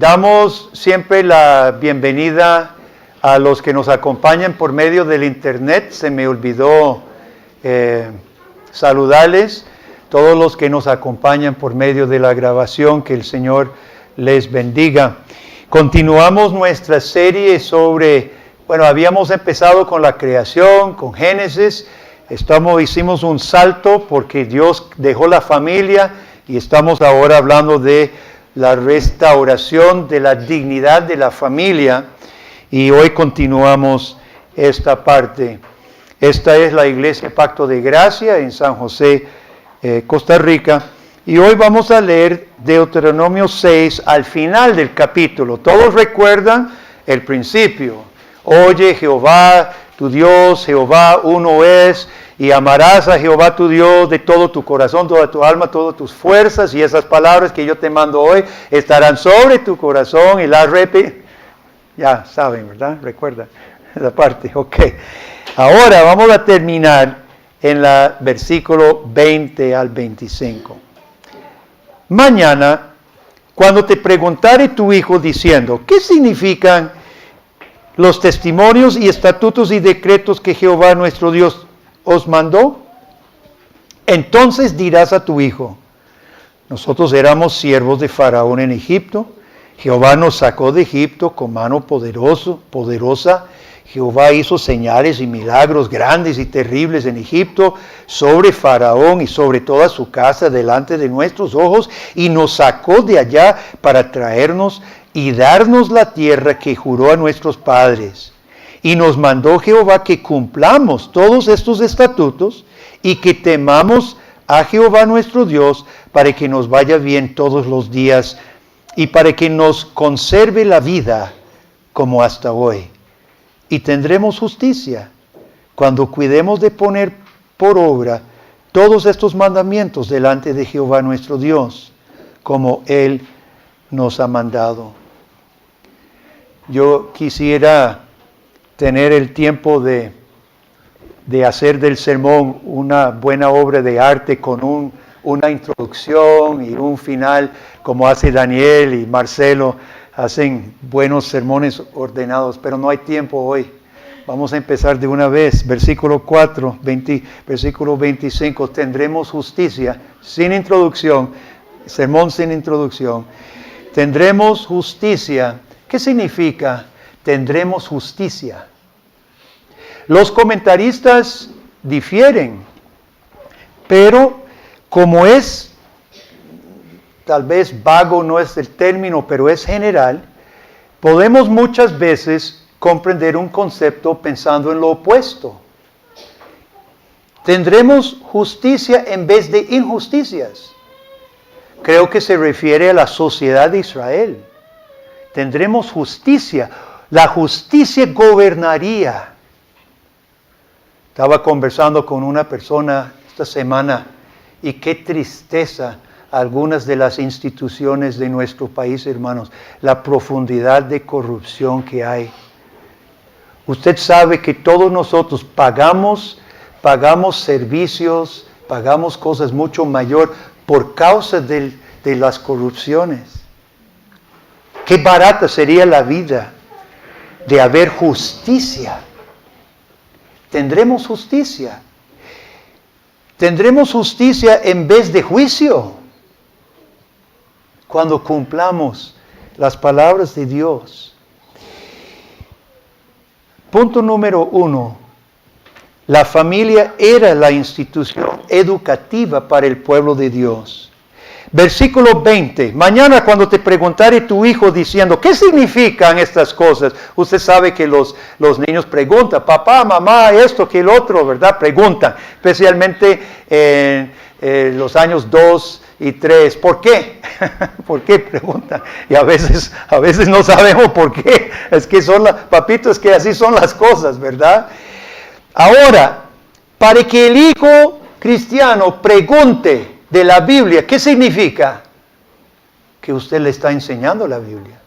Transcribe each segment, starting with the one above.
Damos siempre la bienvenida a los que nos acompañan por medio del internet. Se me olvidó saludarles. Todos los que nos acompañan por medio de la grabación, que el Señor les bendiga. Continuamos nuestra serie sobre, habíamos empezado con la creación, con Génesis. Hicimos un salto porque Dios dejó la familia y estamos ahora hablando de la restauración de la dignidad de la familia. Y hoy continuamos esta parte. Esta es la Iglesia Pacto de Gracia en San José, Costa Rica. Y hoy vamos a leer Deuteronomio 6 al final del capítulo. Todos recuerdan el principio. Oye, Jehová, tu Dios, Jehová uno es, y amarás a Jehová tu Dios de todo tu corazón, toda tu alma, todas tus fuerzas, y esas palabras que yo te mando hoy estarán sobre tu corazón y las ya saben, ¿verdad? Recuerda esa parte, ok. Ahora vamos a terminar en la versículo 20 al 25. Mañana, cuando te preguntare tu hijo diciendo, ¿qué significan los testimonios y estatutos y decretos que Jehová nuestro Dios os mandó? Entonces dirás a tu hijo, nosotros éramos siervos de Faraón en Egipto, Jehová nos sacó de Egipto con mano poderosa, Jehová hizo señales y milagros grandes y terribles en Egipto sobre Faraón y sobre toda su casa delante de nuestros ojos, y nos sacó de allá para traernos y darnos la tierra que juró a nuestros padres. Y nos mandó Jehová que cumplamos todos estos estatutos y que temamos a Jehová nuestro Dios para que nos vaya bien todos los días y para que nos conserve la vida como hasta hoy. Y tendremos justicia cuando cuidemos de poner por obra todos estos mandamientos delante de Jehová nuestro Dios, como Él nos ha mandado. Yo quisiera tener el tiempo de hacer del sermón una buena obra de arte con una introducción y un final, como hace Daniel y Marcelo, hacen buenos sermones ordenados, pero no hay tiempo hoy. Vamos a empezar de una vez, versículo 4, versículo 25, tendremos justicia, sin introducción, sermón sin introducción. Tendremos justicia. ¿Qué significa tendremos justicia? Los comentaristas difieren, pero como es, tal vez vago no es el término, pero es general, podemos muchas veces comprender un concepto pensando en lo opuesto. Tendremos justicia en vez de injusticias. Creo que se refiere a la sociedad de Israel. Tendremos justicia. La justicia gobernaría. Estaba conversando con una persona esta semana y qué tristeza algunas de las instituciones de nuestro país, hermanos, la profundidad de corrupción que hay. Usted sabe que todos nosotros pagamos servicios, pagamos cosas mucho mayor por causa de las corrupciones. Qué barata sería la vida de haber justicia. Tendremos justicia. Tendremos justicia en vez de juicio cuando cumplamos las palabras de Dios. Punto número 1. La familia era la institución educativa para el pueblo de Dios. Versículo 20. Mañana cuando te preguntare tu hijo diciendo, ¿qué significan estas cosas? Usted sabe que los niños preguntan, papá, mamá, esto, que el otro, ¿verdad? Preguntan, especialmente en los años 2 y 3. ¿Por qué? ¿Por qué? Preguntan. Y a veces no sabemos por qué. Es que papito, es que así son las cosas, ¿verdad? Ahora, para que el hijo cristiano pregunte de la Biblia, ¿qué significa? Que usted le está enseñando la Biblia.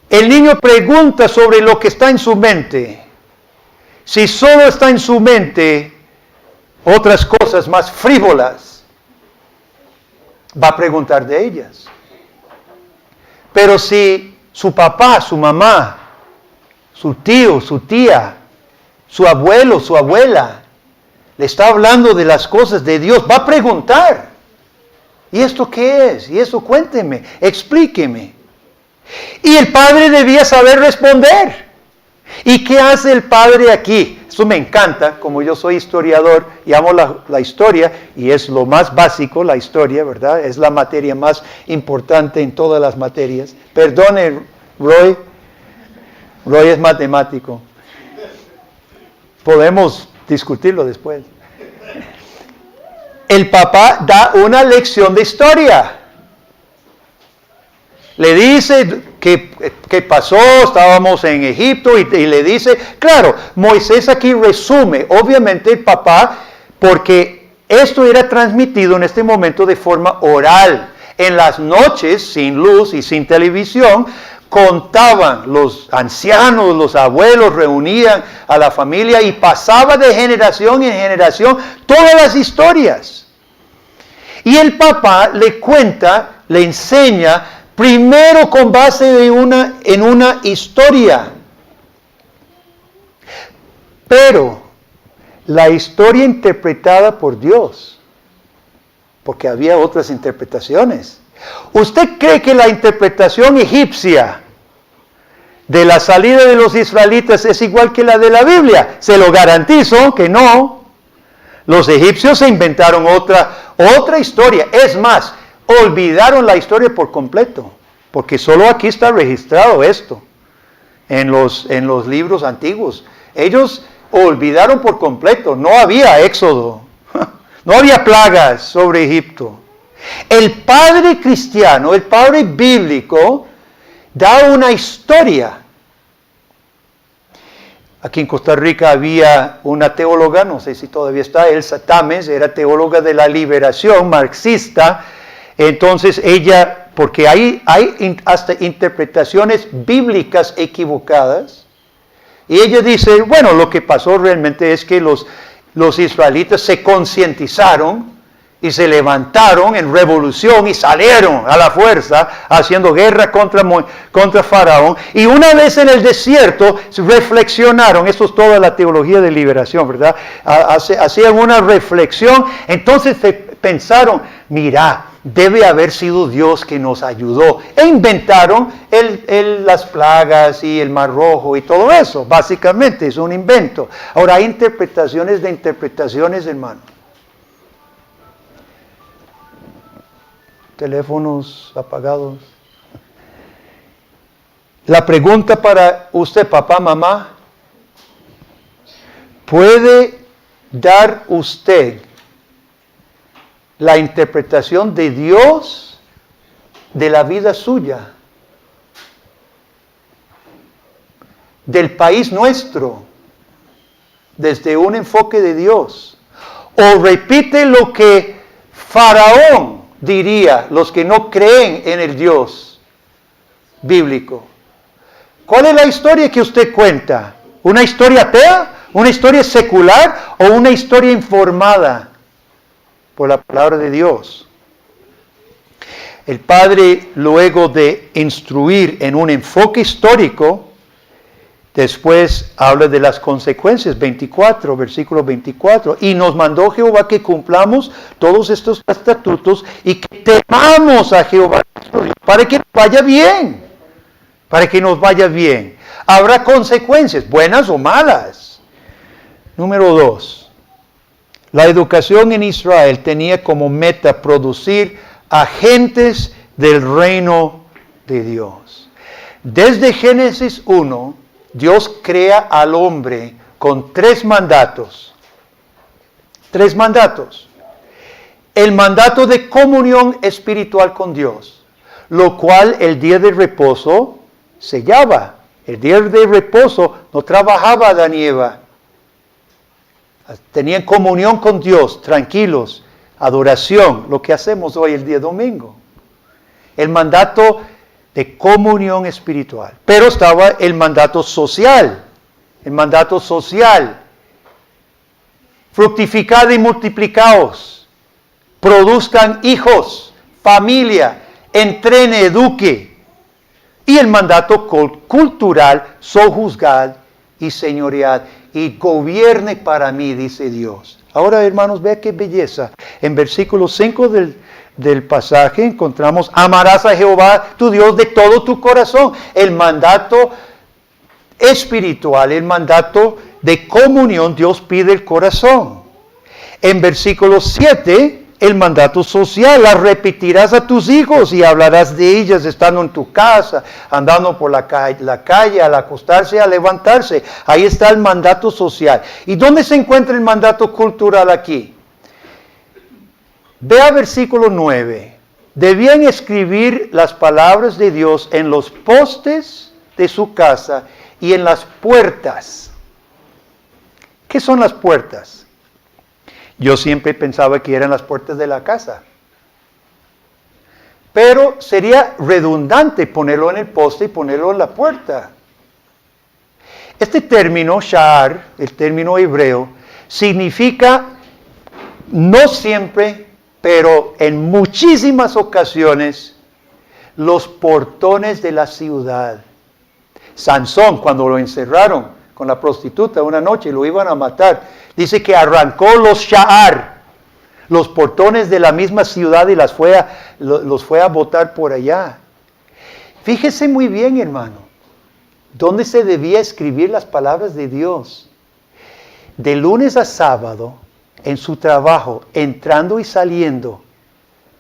El niño pregunta sobre lo que está en su mente. Si solo está en su mente otras cosas más frívolas, va a preguntar de ellas. Pero si su papá, su mamá, su tío, su tía, su abuelo, su abuela, le está hablando de las cosas de Dios, va a preguntar, ¿y esto qué es? ¿Y eso cuénteme? Explíqueme. Y el padre debía saber responder. ¿Y qué hace el padre aquí? Eso me encanta, como yo soy historiador y amo la historia, y es lo más básico, la historia, ¿verdad? Es la materia más importante en todas las materias. Perdone, Roy es matemático. Podemos discutirlo después. El papá da una lección de historia. Le dice qué pasó, estábamos en Egipto, y le dice, claro, Moisés aquí resume, obviamente el papá, porque esto era transmitido en este momento de forma oral. En las noches, sin luz y sin televisión, contaban los ancianos, los abuelos, reunían a la familia y pasaba de generación en generación todas las historias. Y el papá le cuenta, le enseña, primero con base en una historia. Pero la historia interpretada por Dios, porque había otras interpretaciones. ¿Usted cree que la interpretación egipcia de la salida de los israelitas es igual que la de la Biblia? Se lo garantizo que no. Los egipcios se inventaron otra historia. Es más, olvidaron la historia por completo, porque solo aquí está registrado esto, en los libros antiguos. Ellos olvidaron por completo, no había éxodo, no había plagas sobre Egipto. El padre cristiano, el padre bíblico, da una historia. Aquí en Costa Rica había una teóloga, no sé si todavía está, Elsa Tames, era teóloga de la liberación marxista. Entonces ella, porque hay hasta interpretaciones bíblicas equivocadas, y ella dice, bueno, lo que pasó realmente es que los israelitas se concientizaron y se levantaron en revolución y salieron a la fuerza haciendo guerra contra Faraón. Y una vez en el desierto reflexionaron, esto es toda la teología de liberación, ¿verdad? Hacían una reflexión, entonces pensaron, mira, debe haber sido Dios que nos ayudó. E inventaron las plagas y el Mar Rojo y todo eso, básicamente es un invento. Ahora hay interpretaciones de interpretaciones, hermano. Teléfonos apagados. La pregunta para usted, papá, mamá, ¿puede dar usted la interpretación de Dios de la vida suya, del país nuestro, desde un enfoque de Dios? ¿O repite lo que Faraón diría, los que no creen en el Dios bíblico? ¿Cuál es la historia que usted cuenta? ¿Una historia atea? ¿Una historia secular? ¿O una historia informada por la palabra de Dios? El padre, luego de instruir en un enfoque histórico, después habla de las consecuencias, versículo 24. Y nos mandó Jehová que cumplamos todos estos estatutos y que temamos a Jehová para que nos vaya bien. Para que nos vaya bien. Habrá consecuencias, buenas o malas. Número 2. La educación en Israel tenía como meta producir agentes del reino de Dios. Desde Génesis 1, Dios crea al hombre con 3 mandatos. 3 mandatos. El mandato de comunión espiritual con Dios, lo cual el día de reposo sellaba. El día de reposo no trabajaba Adán y Eva. Tenían comunión con Dios, tranquilos, adoración, lo que hacemos hoy el día domingo. El mandato de comunión espiritual. Pero estaba el mandato social. El mandato social. Fructificad y multiplicaos. Produzcan hijos, familia, entrene, eduque. Y el mandato cultural, sojuzgad y señoread y gobierne para mí, dice Dios. Ahora, hermanos, vea qué belleza. En versículo 5 del pasaje encontramos, amarás a Jehová tu Dios de todo tu corazón. El mandato espiritual, el mandato de comunión, Dios pide el corazón. En versículo 7, el mandato social, las repetirás a tus hijos y hablarás de ellas estando en tu casa, andando por la calle, al acostarse, al levantarse. Ahí está el mandato social. ¿Y dónde se encuentra el mandato cultural aquí? Vea versículo 9. Debían escribir las palabras de Dios en los postes de su casa y en las puertas. ¿Qué son las puertas? Yo siempre pensaba que eran las puertas de la casa. Pero sería redundante ponerlo en el poste y ponerlo en la puerta. Este término, sha'ar, el término hebreo, significa no siempre, pero en muchísimas ocasiones, los portones de la ciudad. Sansón, cuando lo encerraron con la prostituta una noche y lo iban a matar, dice que arrancó los sha'ar, los portones de la misma ciudad y los fue a botar por allá. Fíjese muy bien, hermano, dónde se debía escribir las palabras de Dios. De lunes a sábado, en su trabajo, entrando y saliendo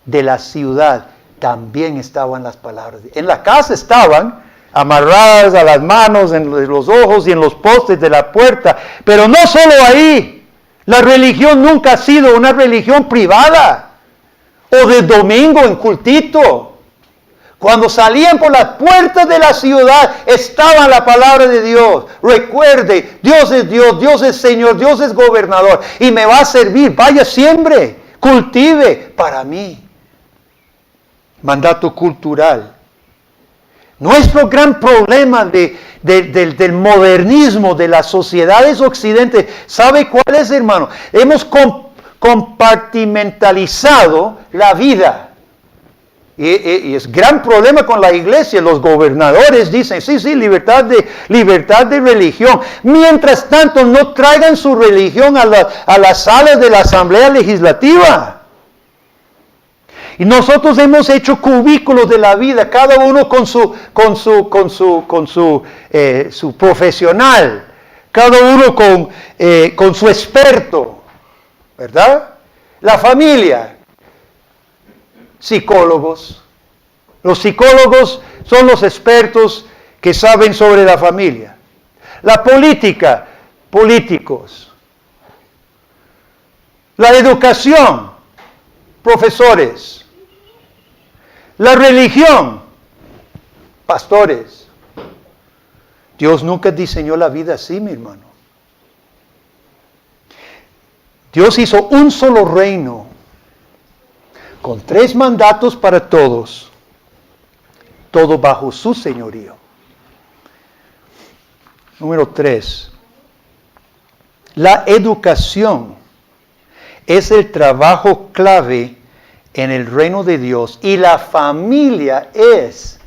de la ciudad, también estaban las palabras. En la casa estaban amarradas a las manos, en los ojos y en los postes de la puerta. Pero no solo ahí. La religión nunca ha sido una religión privada o de domingo en cultito. Cuando salían por las puertas de la ciudad, estaba la palabra de Dios. Recuerde, Dios, Dios es Señor, Dios es gobernador y me va a servir. Vaya, siembre, cultive para mí. Mandato cultural. Nuestro gran problema del modernismo, de las sociedades occidentales, ¿sabe cuál es, hermano? Hemos compartimentalizado la vida. Y es gran problema con la iglesia. Los gobernadores dicen, sí, libertad de religión. Mientras tanto, no traigan su religión a las salas de la Asamblea Legislativa. Y nosotros hemos hecho cubículos de la vida, cada uno con su profesional, cada uno con su experto, ¿verdad? La familia, psicólogos. Los psicólogos son los expertos que saben sobre la familia. La política, políticos. La educación, profesores. La religión, pastores. Dios nunca diseñó la vida así, mi hermano. Dios hizo un solo reino, con 3 mandatos para todos, todo bajo su señorío. Número 3. La educación es el trabajo clave en el reino de Dios y la familia es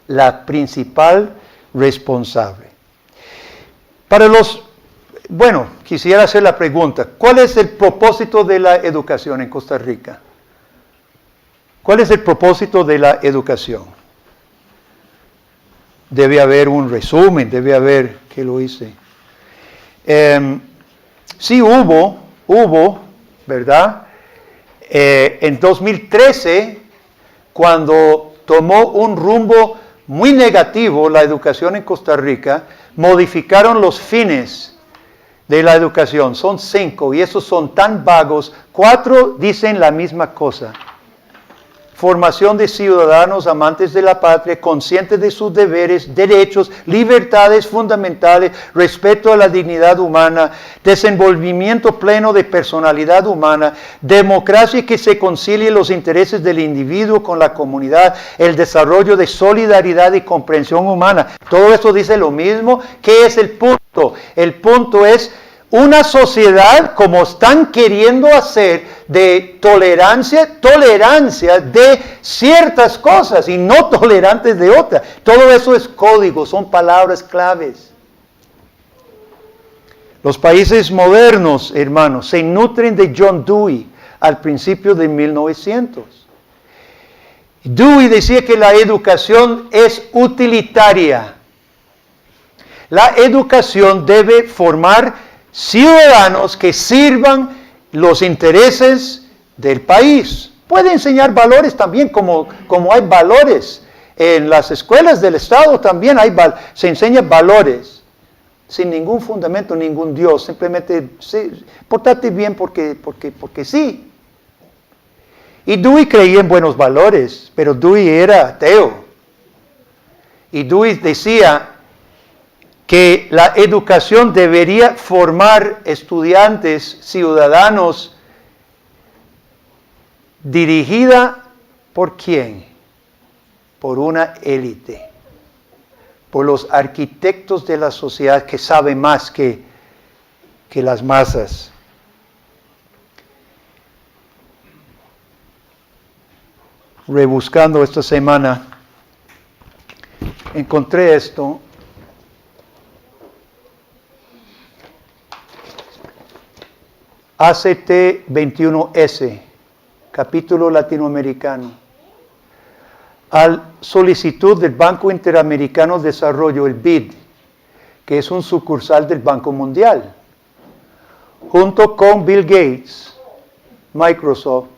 la principal responsable. Quisiera hacer la pregunta, ¿cuál es el propósito de la educación en Costa Rica? ¿Cuál es el propósito de la educación? Debe haber un resumen, debe haber, ¿qué lo hice? Sí hubo, ¿verdad? En 2013, cuando tomó un rumbo muy negativo la educación en Costa Rica, modificaron los fines de la educación. Son 5 y esos son tan vagos. 4 dicen la misma cosa. Formación de ciudadanos amantes de la patria, conscientes de sus deberes, derechos, libertades fundamentales, respeto a la dignidad humana, desenvolvimiento pleno de personalidad humana, democracia que se concilie los intereses del individuo con la comunidad, el desarrollo de solidaridad y comprensión humana. Todo esto dice lo mismo. ¿Qué es el punto? El punto es una sociedad como están queriendo hacer de tolerancia de ciertas cosas y no tolerantes de otras. Todo eso es código, son palabras claves. Los países modernos, hermanos, se nutren de John Dewey al principio de 1900. Dewey decía que la educación es utilitaria. La educación debe formar ciudadanos que sirvan los intereses del país. Puede enseñar valores también, como hay valores en las escuelas del Estado también se enseñan valores, sin ningún fundamento, ningún Dios, simplemente sí, pórtate bien porque sí. Y Dewey creía en buenos valores, pero Dewey era ateo. Y Dewey decía que la educación debería formar estudiantes, ciudadanos, dirigida ¿por quién? Por una élite, por los arquitectos de la sociedad que saben más que las masas. Rebuscando esta semana, encontré esto. ACT 21S, capítulo latinoamericano. Al solicitud del Banco Interamericano de Desarrollo, el BID, que es un sucursal del Banco Mundial, junto con Bill Gates, Microsoft,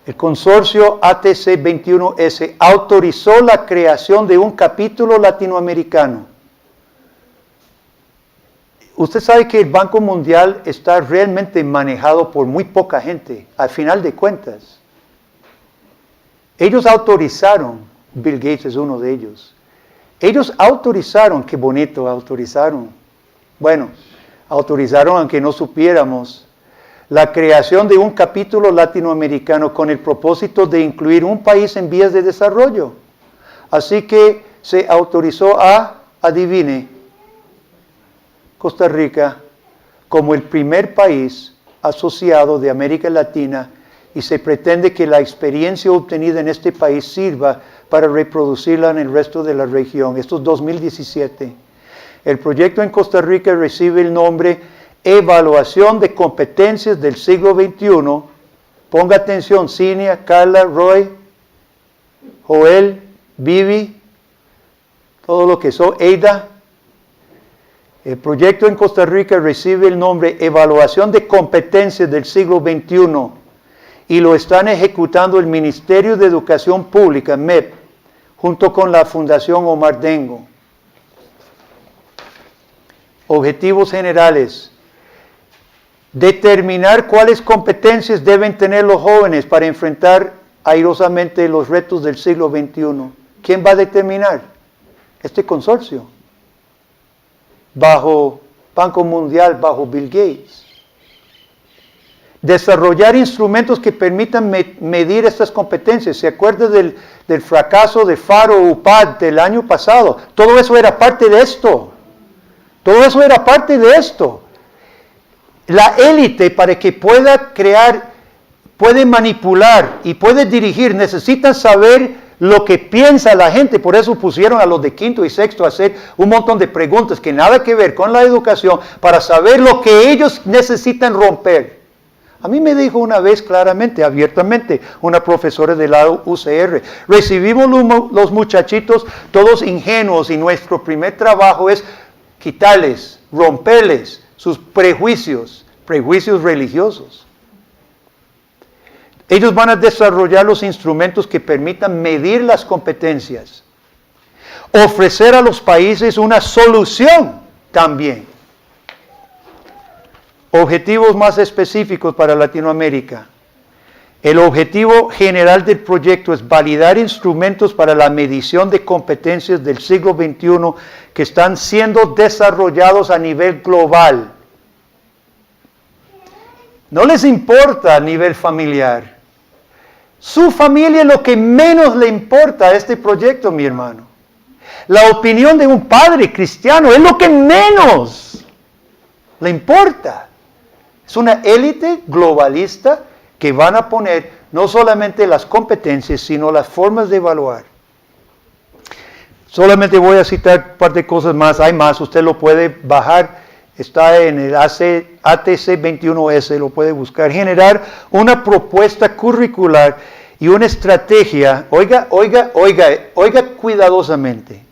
el consorcio ATC 21S autorizó la creación de un capítulo latinoamericano. Usted sabe que el Banco Mundial está realmente manejado por muy poca gente, al final de cuentas. Ellos autorizaron, Bill Gates es uno de ellos, ellos autorizaron, qué bonito, autorizaron. Bueno, autorizaron aunque no supiéramos la creación de un capítulo latinoamericano con el propósito de incluir un país en vías de desarrollo. Así que se autorizó adivine, Costa Rica como el primer país asociado de América Latina, y se pretende que la experiencia obtenida en este país sirva para reproducirla en el resto de la región. Esto es 2017. El proyecto en Costa Rica recibe el nombre Evaluación de Competencias del Siglo XXI. Ponga atención, Cinia, Carla, Roy, Joel, Vivi, todo lo que son, Eida. El proyecto en Costa Rica recibe el nombre Evaluación de Competencias del Siglo XXI y lo están ejecutando el Ministerio de Educación Pública, MEP, junto con la Fundación Omar Dengo. Objetivos generales. Determinar cuáles competencias deben tener los jóvenes para enfrentar airosamente los retos del siglo XXI. ¿Quién va a determinar? Este consorcio. Bajo Banco Mundial, bajo Bill Gates. Desarrollar instrumentos que permitan medir estas competencias. ¿Se acuerda del fracaso de Faro UPAD del año pasado? Todo eso era parte de esto. Todo eso era parte de esto. La élite, para que pueda crear, puede manipular y puede dirigir, necesitan saber lo que piensa la gente. Por eso pusieron a los de quinto y sexto a hacer un montón de preguntas que nada que ver con la educación, para saber lo que ellos necesitan romper. A mí me dijo una vez claramente, abiertamente, una profesora de la UCR, recibimos los muchachitos todos ingenuos y nuestro primer trabajo es quitarles, romperles sus prejuicios religiosos. Ellos van a desarrollar los instrumentos que permitan medir las competencias, ofrecer a los países una solución también. Objetivos más específicos para Latinoamérica. El objetivo general del proyecto es validar instrumentos para la medición de competencias del siglo XXI que están siendo desarrollados a nivel global. No les importa a nivel familiar. Su familia es lo que menos le importa a este proyecto, mi hermano. La opinión de un padre cristiano es lo que menos. le importa. Es una élite globalista que van a poner no solamente las competencias, sino las formas de evaluar. Solamente voy a citar un par de cosas más, hay más, usted lo puede bajar, está en el ATC 21S, lo puede buscar. Generar una propuesta curricular y una estrategia, oiga cuidadosamente.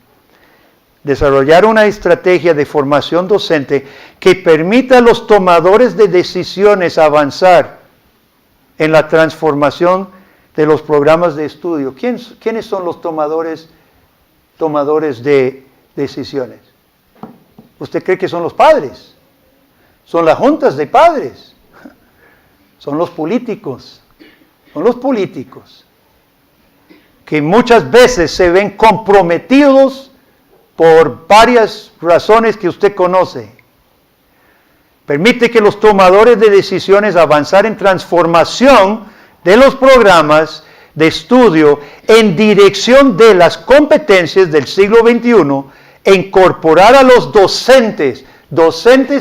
Desarrollar una estrategia de formación docente que permita a los tomadores de decisiones avanzar en la transformación de los programas de estudio. ¿Quiénes son los tomadores de decisiones? ¿Usted cree que son los padres? Son las juntas de padres. Son los políticos. Son los políticos que muchas veces se ven comprometidos por varias razones que usted conoce. Permite que los tomadores de decisiones avanzar en transformación de los programas de estudio en dirección de las competencias del siglo XXI e incorporar a los docentes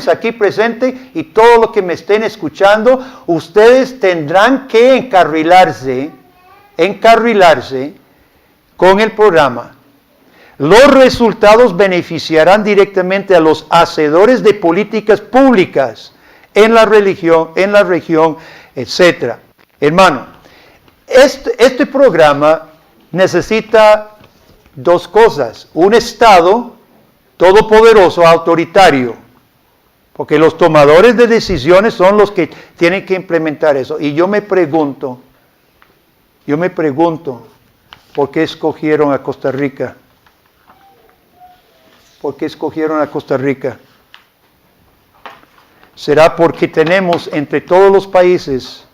aquí presentes y todos los que me estén escuchando, ustedes tendrán que encarrilarse con el programa. Los resultados beneficiarán directamente a los hacedores de políticas públicas en la región, etc. Hermano, este programa necesita dos cosas. Un Estado todopoderoso, autoritario, porque los tomadores de decisiones son los que tienen que implementar eso. Y yo me pregunto, ¿por qué escogieron a Costa Rica? ¿Por qué escogieron a Costa Rica? ¿Será porque tenemos entre todos los países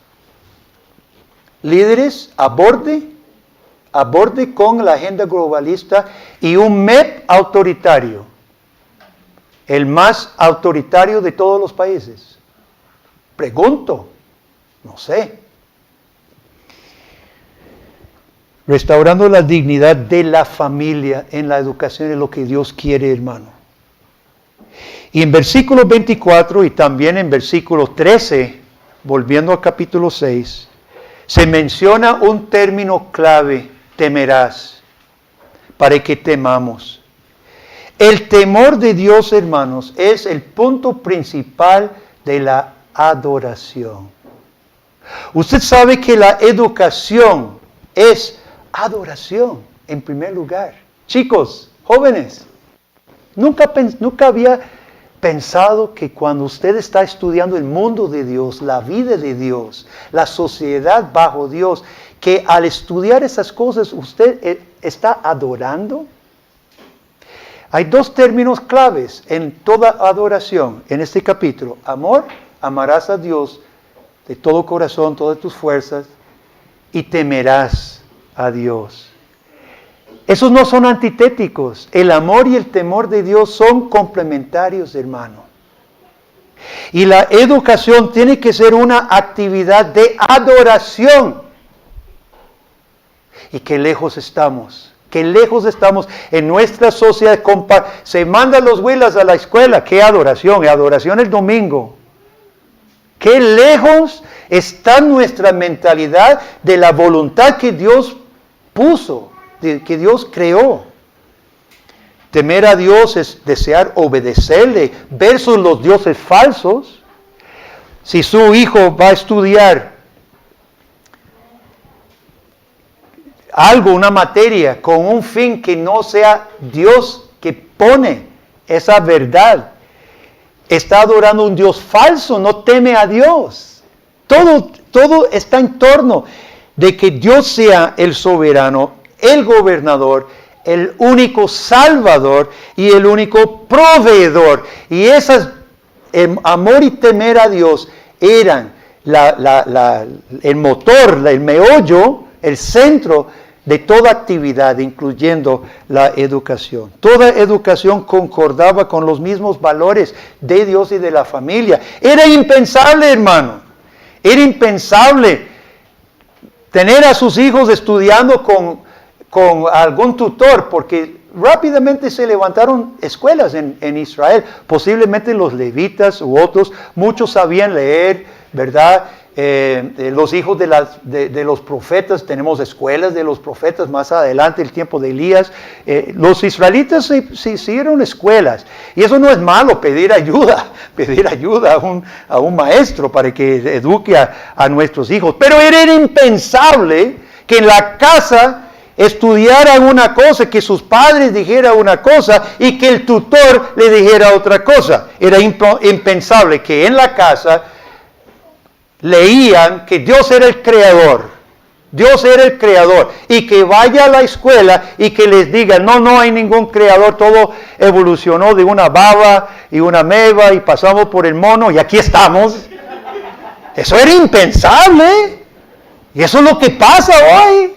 líderes a borde con la agenda globalista y un MEP autoritario, el más autoritario de todos los países? Pregunto, no sé. Restaurando la dignidad de la familia en la educación es lo que Dios quiere, hermano. Y en versículo 24 y también en versículo 13, volviendo al capítulo 6, se menciona un término clave: temerás, para que temamos. El temor de Dios, hermanos, es el punto principal de la adoración. Usted sabe que la educación es adoración en primer lugar. Chicos, jóvenes, nunca había pensado que cuando usted está estudiando el mundo de Dios, la vida de Dios, la sociedad bajo Dios, que al estudiar esas cosas usted está adorando. Hay dos términos claves en toda adoración en este capítulo: amor, amarás a Dios de todo corazón, todas tus fuerzas, y temerás a Dios. Esos no son antitéticos. El amor y el temor de Dios son complementarios, hermano. Y la educación tiene que ser una actividad de adoración. Y qué lejos estamos en nuestra sociedad. Se mandan los huilas a la escuela. ¿Qué adoración? Adoración el domingo. Qué lejos está nuestra mentalidad de la voluntad que Dios puso, que Dios creó. Temer a Dios es desear obedecerle versus los dioses falsos. Si su hijo va a estudiar algo, una materia, con un fin que no sea Dios que pone esa verdad, está adorando a un Dios falso, no teme a Dios. Todo está en torno de que Dios sea el soberano, el gobernador, el único salvador y el único proveedor. Y amor y temer a Dios eran el motor, el meollo, el centro de toda actividad, incluyendo la educación. Toda educación concordaba con los mismos valores de Dios y de la familia. Era impensable, hermano. Era impensable tener a sus hijos estudiando con algún tutor, porque rápidamente se levantaron escuelas en Israel, posiblemente los levitas u otros, muchos sabían leer, ¿verdad? Los hijos de los profetas, tenemos escuelas de los profetas más adelante, el tiempo de Elías. Los israelitas se hicieron escuelas, y eso no es malo, pedir ayuda a un maestro para que eduque a nuestros hijos, pero era impensable que en la casa estudiaran una cosa, que sus padres dijeran una cosa y que el tutor le dijera otra cosa. Era impensable que en la casa leían que Dios era el creador, y que vaya a la escuela y que les diga, no hay ningún creador, todo evolucionó de una baba y una ameba y pasamos por el mono y aquí estamos. Eso era impensable, y eso es lo que pasa hoy.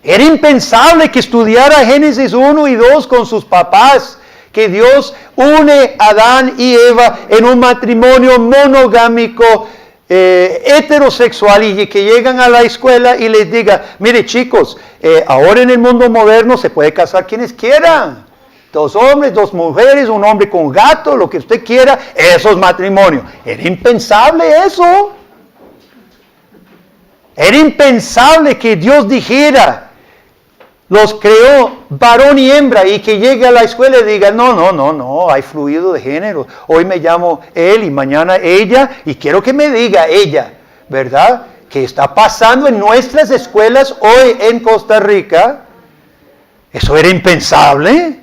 Era impensable que estudiara Génesis 1 y 2 con sus papás, que Dios une a Adán y Eva en un matrimonio monogámico, heterosexual, y que llegan a la escuela y les diga, mire chicos, ahora en el mundo moderno se puede casar quienes quieran. 2 hombres, 2 mujeres, un hombre con gato, lo que usted quiera, eso es matrimonio. Era impensable eso. Era impensable que Dios dijera, los creó varón y hembra, y que llegue a la escuela y diga, no, hay fluido de género. Hoy me llamo él y mañana ella, y quiero que me diga ella, ¿verdad? ¿Qué está pasando en nuestras escuelas hoy en Costa Rica? Eso era impensable.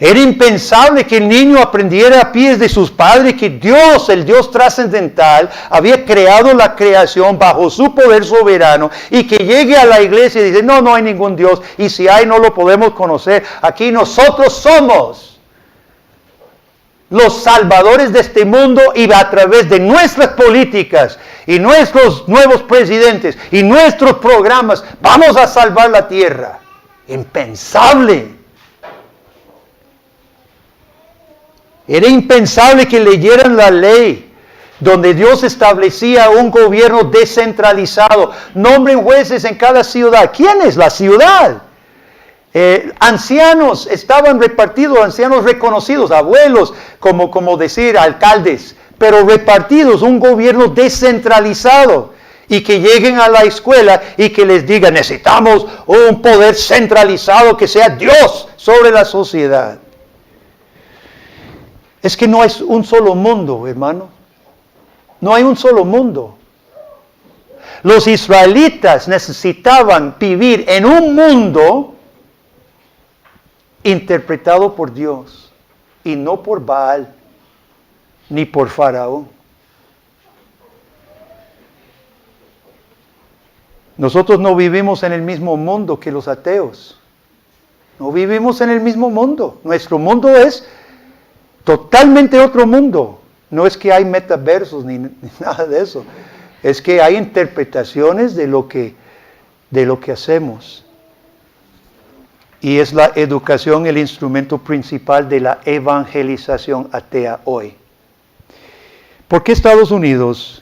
Era impensable que el niño aprendiera a pies de sus padres que Dios, el Dios trascendental, había creado la creación bajo su poder soberano, y que llegue a la iglesia y dice, no hay ningún Dios, y si hay no lo podemos conocer. Aquí nosotros somos los salvadores de este mundo, y a través de nuestras políticas y nuestros nuevos presidentes y nuestros programas vamos a salvar la tierra. Impensable. Era impensable que leyeran la ley donde Dios establecía un gobierno descentralizado. Nombren jueces en cada ciudad. ¿Quién es la ciudad? Ancianos estaban repartidos, ancianos reconocidos, abuelos, como decir, alcaldes, pero repartidos, un gobierno descentralizado. Y que lleguen a la escuela y que les digan, necesitamos un poder centralizado que sea Dios sobre la sociedad. Es que no es un solo mundo, hermano. No hay un solo mundo. Los israelitas necesitaban vivir en un mundo interpretado por Dios, y no por Baal ni por Faraón. Nosotros no vivimos en el mismo mundo que los ateos. No vivimos en el mismo mundo. Nuestro mundo es totalmente otro mundo. No es que hay metaversos ni nada de eso. Es que hay interpretaciones de lo que hacemos. Y es la educación el instrumento principal de la evangelización atea hoy. ¿Por qué Estados Unidos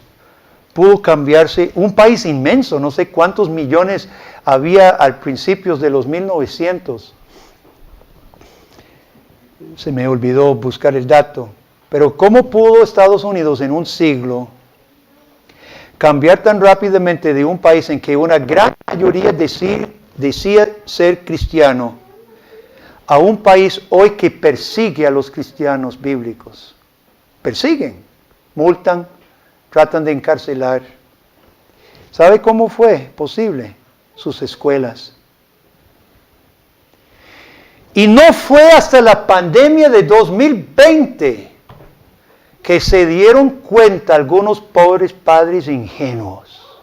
pudo cambiarse? Un país inmenso, no sé cuántos millones había al principio de los 1900. Se me olvidó buscar el dato. Pero ¿cómo pudo Estados Unidos en un siglo cambiar tan rápidamente de un país en que una gran mayoría decía ser cristiano a un país hoy que persigue a los cristianos bíblicos? Persiguen, multan, tratan de encarcelar. ¿Sabe cómo fue posible? Sus escuelas. Y no fue hasta la pandemia de 2020 que se dieron cuenta algunos pobres padres ingenuos.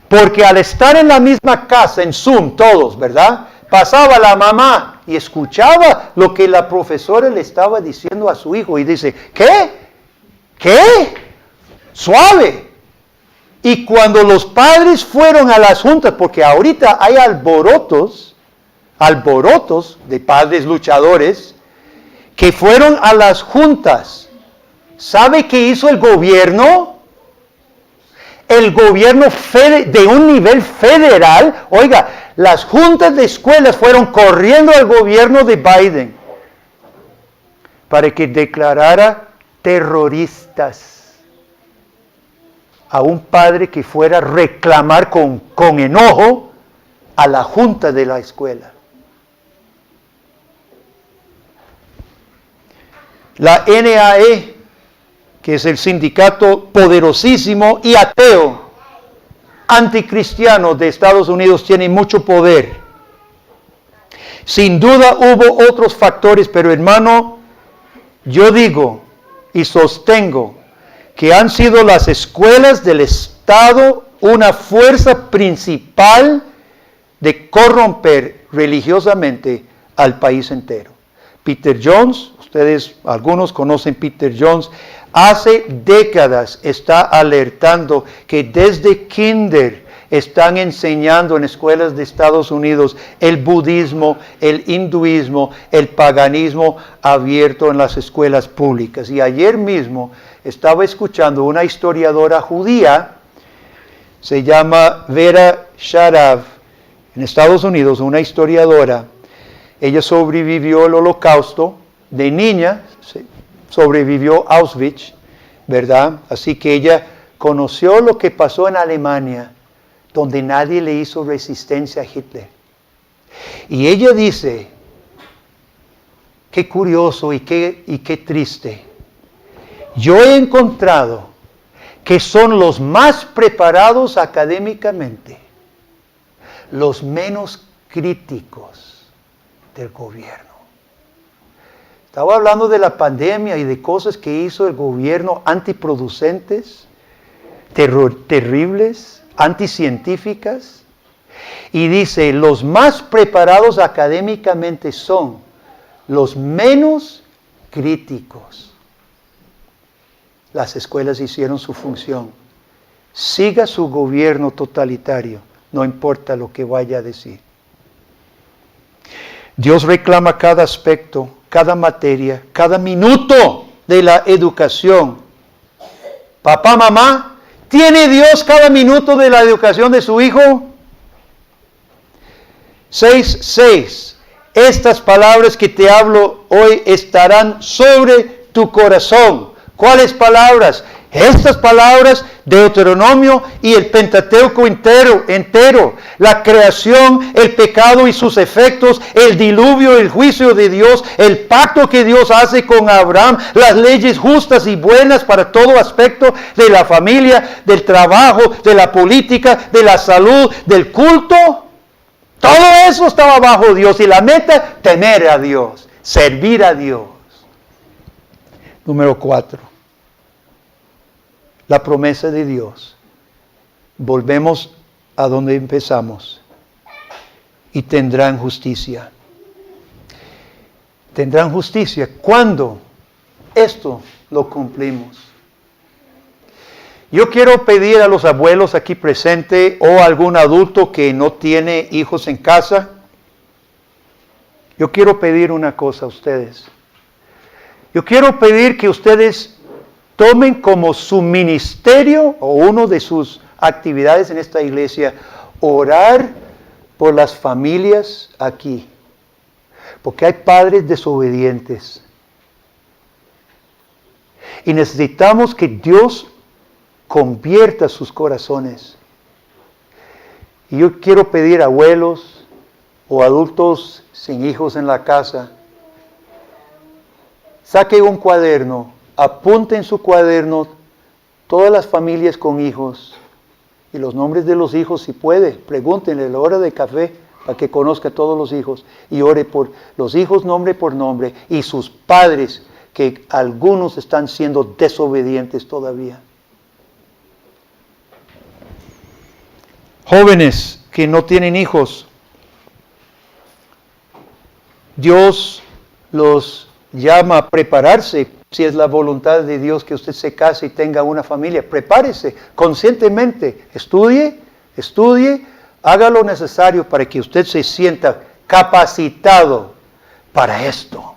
Porque al estar en la misma casa, en Zoom, todos, ¿verdad? Pasaba la mamá y escuchaba lo que la profesora le estaba diciendo a su hijo y dice, ¿qué? Suave. Y cuando los padres fueron a las juntas, porque ahorita hay alborotos de padres luchadores que fueron a las juntas. ¿Sabe qué hizo el gobierno? El gobierno de un nivel federal, oiga, Las juntas de escuelas fueron corriendo al gobierno de Biden para que declarara terroristas a un padre que fuera a reclamar con enojo a la junta de la escuela. La NAE, que es el sindicato poderosísimo y ateo, anticristiano de Estados Unidos, tiene mucho poder. Sin duda hubo otros factores, pero hermano, yo digo y sostengo que han sido las escuelas del Estado una fuerza principal de corromper religiosamente al país entero. Peter Jones, ustedes algunos conocen Peter Jones, hace décadas está alertando que desde kinder están enseñando en escuelas de Estados Unidos el budismo, el hinduismo, el paganismo abierto en las escuelas públicas. Y ayer mismo estaba escuchando una historiadora judía, se llama Vera Sharav, en Estados Unidos, una historiadora. Ella sobrevivió al Holocausto, de niña sobrevivió a Auschwitz, ¿verdad? Así que ella conoció lo que pasó en Alemania, donde nadie le hizo resistencia a Hitler. Y ella dice, qué curioso y qué triste. Yo he encontrado que son los más preparados académicamente, los menos críticos del gobierno. Estaba hablando de la pandemia y de cosas que hizo el gobierno antiproducentes, terribles, anticientíficas. Y dice, los más preparados académicamente son los menos críticos. Las escuelas hicieron su función. Siga su gobierno totalitario, no importa lo que vaya a decir. Dios reclama cada aspecto, cada materia, cada minuto de la educación. Papá, mamá, ¿tiene Dios cada minuto de la educación de su hijo? 6:6. Estas palabras que te hablo hoy estarán sobre tu corazón. ¿Cuáles palabras? Estas palabras, Deuteronomio y el Pentateuco entero, la creación, el pecado y sus efectos, el diluvio, el juicio de Dios, el pacto que Dios hace con Abraham, las leyes justas y buenas para todo aspecto de la familia, del trabajo, de la política, de la salud, del culto. Todo eso estaba bajo Dios y la meta, temer a Dios, servir a Dios. Número 4. La promesa de Dios. Volvemos a donde empezamos. Y tendrán justicia. Tendrán justicia cuando esto lo cumplimos. Yo quiero pedir a los abuelos aquí presentes o a algún adulto que no tiene hijos en casa. Yo quiero pedir una cosa a ustedes. Yo quiero pedir que ustedes tomen como su ministerio o una de sus actividades en esta iglesia, orar por las familias aquí. Porque hay padres desobedientes. Y necesitamos que Dios convierta sus corazones. Y yo quiero pedir a abuelos o adultos sin hijos en la casa, saquen un cuaderno. Apunte en su cuaderno todas las familias con hijos y los nombres de los hijos si puede. Pregúntenle a la hora de café para que conozca a todos los hijos y ore por los hijos nombre por nombre y sus padres, que algunos están siendo desobedientes todavía. Jóvenes que no tienen hijos, Dios los llama a prepararse. Si es la voluntad de Dios que usted se case y tenga una familia, prepárese conscientemente, estudie, haga lo necesario para que usted se sienta capacitado para esto.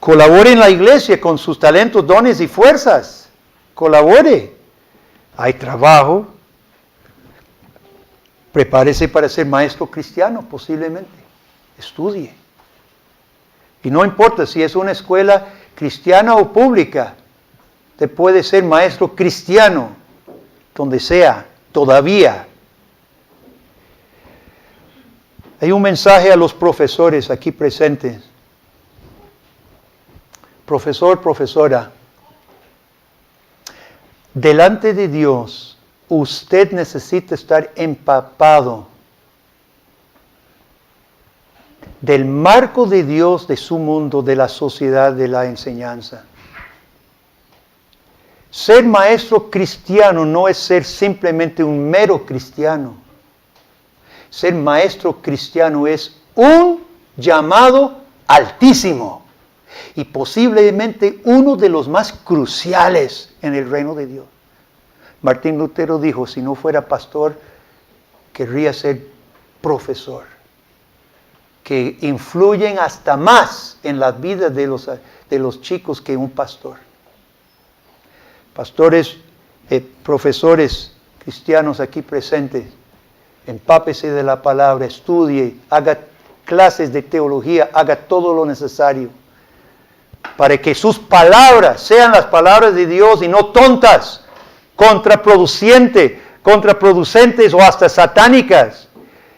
Colabore en la iglesia con sus talentos, dones y fuerzas. Colabore. Hay trabajo. Prepárese para ser maestro cristiano, posiblemente. Estudie. Y no importa si es una escuela cristiana o pública, usted puede ser maestro cristiano, donde sea, todavía. Hay un mensaje a los profesores aquí presentes. Profesor, profesora, delante de Dios, usted necesita estar empapado del marco de Dios, de su mundo, de la sociedad, de la enseñanza. Ser maestro cristiano no es ser simplemente un mero cristiano. Ser maestro cristiano es un llamado altísimo y posiblemente uno de los más cruciales en el reino de Dios. Martín Lutero dijo, si no fuera pastor, querría ser profesor, que influyen hasta más en la vida de los chicos que un pastor. Pastores, profesores cristianos aquí presentes, empápese de la palabra, estudie, haga clases de teología, haga todo lo necesario para que sus palabras sean las palabras de Dios y no tontas, contraproducentes o hasta satánicas,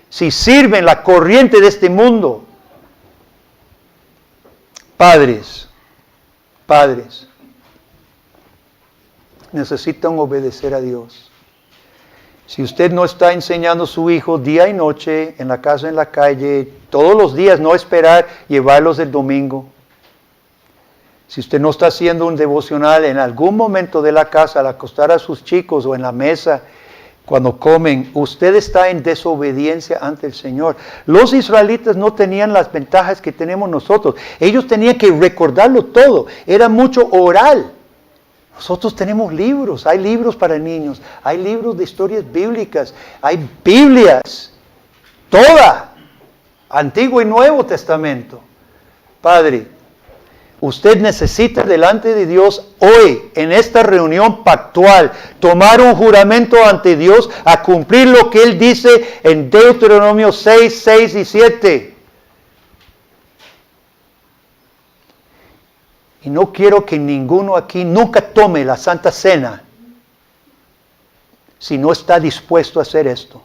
si sirven la corriente de este mundo. Padres, necesitan obedecer a Dios. Si usted no está enseñando a su hijo día y noche, en la casa, en la calle, todos los días, no esperar llevarlos el domingo. Si usted no está haciendo un devocional en algún momento de la casa, al acostar a sus chicos o en la mesa, cuando comen, usted está en desobediencia ante el Señor. Los israelitas no tenían las ventajas que tenemos nosotros. Ellos tenían que recordarlo todo. Era mucho oral. Nosotros tenemos libros, hay libros para niños, hay libros de historias bíblicas, hay Biblias, toda, Antiguo y Nuevo Testamento. Padre, usted necesita delante de Dios hoy, en esta reunión pactual, tomar un juramento ante Dios a cumplir lo que Él dice en Deuteronomio 6, 6 y 7. Y no quiero que ninguno aquí nunca tome la Santa Cena si no está dispuesto a hacer esto.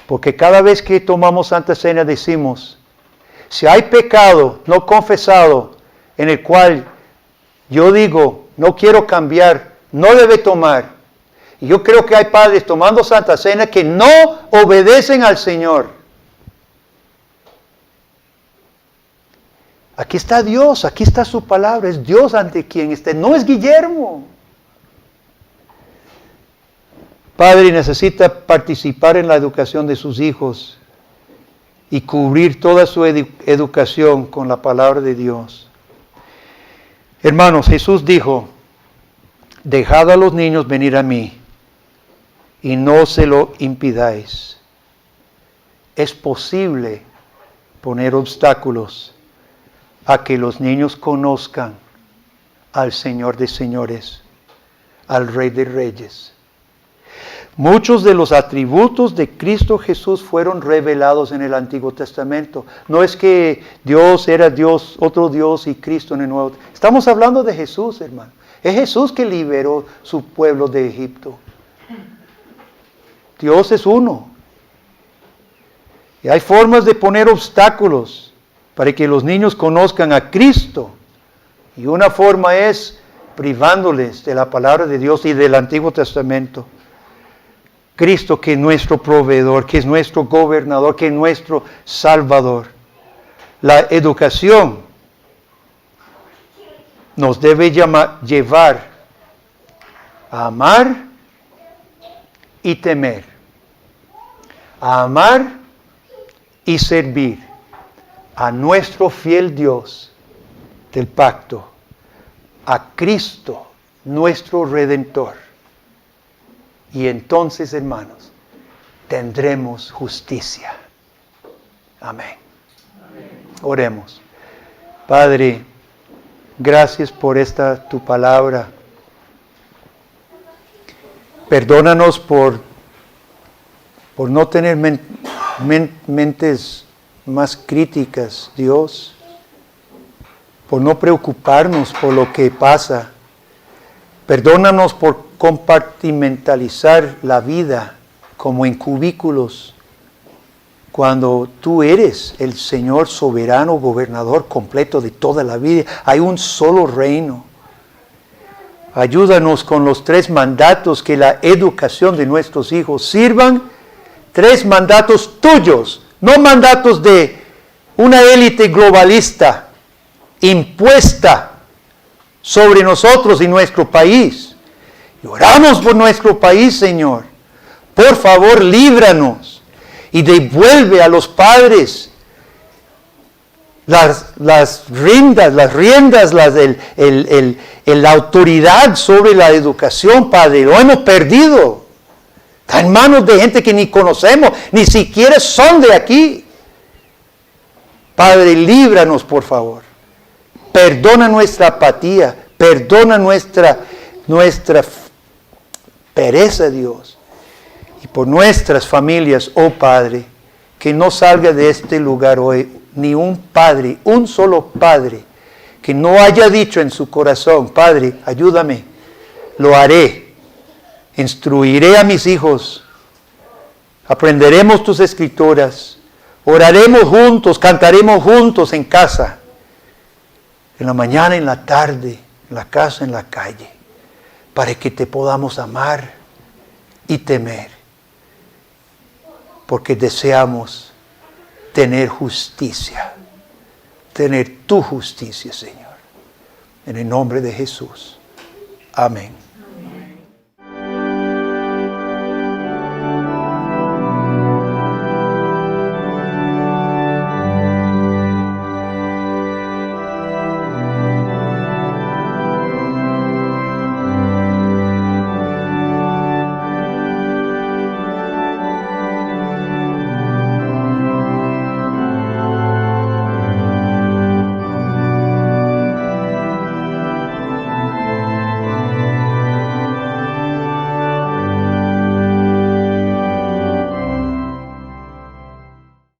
Porque cada vez que tomamos Santa Cena decimos, si hay pecado no confesado en el cual yo digo, no quiero cambiar, no debe tomar. Y yo creo que hay padres tomando Santa Cena que no obedecen al Señor. Aquí está Dios, aquí está su palabra, es Dios ante quien esté, no es Guillermo. Padre necesita participar en la educación de sus hijos y cubrir toda su educación con la palabra de Dios. Hermanos, Jesús dijo, dejad a los niños venir a mí y no se lo impidáis. Es posible poner obstáculos a que los niños conozcan al Señor de señores, al Rey de reyes. Muchos de los atributos de Cristo Jesús fueron revelados en el Antiguo Testamento. No es que Dios era Dios, otro Dios y Cristo en el Nuevo. Estamos hablando de Jesús, hermano. Es Jesús que liberó su pueblo de Egipto. Dios es uno. Y hay formas de poner obstáculos para que los niños conozcan a Cristo. Y una forma es privándoles de la palabra de Dios y del Antiguo Testamento. Cristo, que es nuestro proveedor, que es nuestro gobernador, que es nuestro salvador. La educación nos debe llevar a amar y temer, a amar y servir a nuestro fiel Dios del pacto, a Cristo, nuestro Redentor. Y entonces, hermanos, tendremos justicia. Amén. Oremos. Padre, gracias por esta tu palabra. Perdónanos por no tener mentes más críticas, Dios. Por no preocuparnos por lo que pasa. Perdónanos por compartimentalizar la vida como en cubículos, cuando tú eres el Señor soberano, gobernador completo de toda la vida. Hay un solo reino. Ayúdanos con los 3 mandatos, que la educación de nuestros hijos sirvan 3 mandatos tuyos, no mandatos de una élite globalista impuesta sobre nosotros y nuestro país. Y oramos por nuestro país, Señor. Por favor, líbranos y devuelve a los padres las riendas, la autoridad sobre la educación, Padre. Lo hemos perdido. Está en manos de gente que ni conocemos, ni siquiera son de aquí. Padre, líbranos, por favor. Perdona nuestra apatía, perdona nuestra pereza, Dios. Y por nuestras familias, oh Padre, que no salga de este lugar hoy ni un padre, un solo padre, que no haya dicho en su corazón: Padre, ayúdame, lo haré, instruiré a mis hijos, aprenderemos tus escrituras, oraremos juntos, cantaremos juntos en casa, en la mañana, en la tarde, en la casa, en la calle, para que te podamos amar y temer, porque deseamos tener justicia, tener tu justicia, Señor. En el nombre de Jesús. Amén.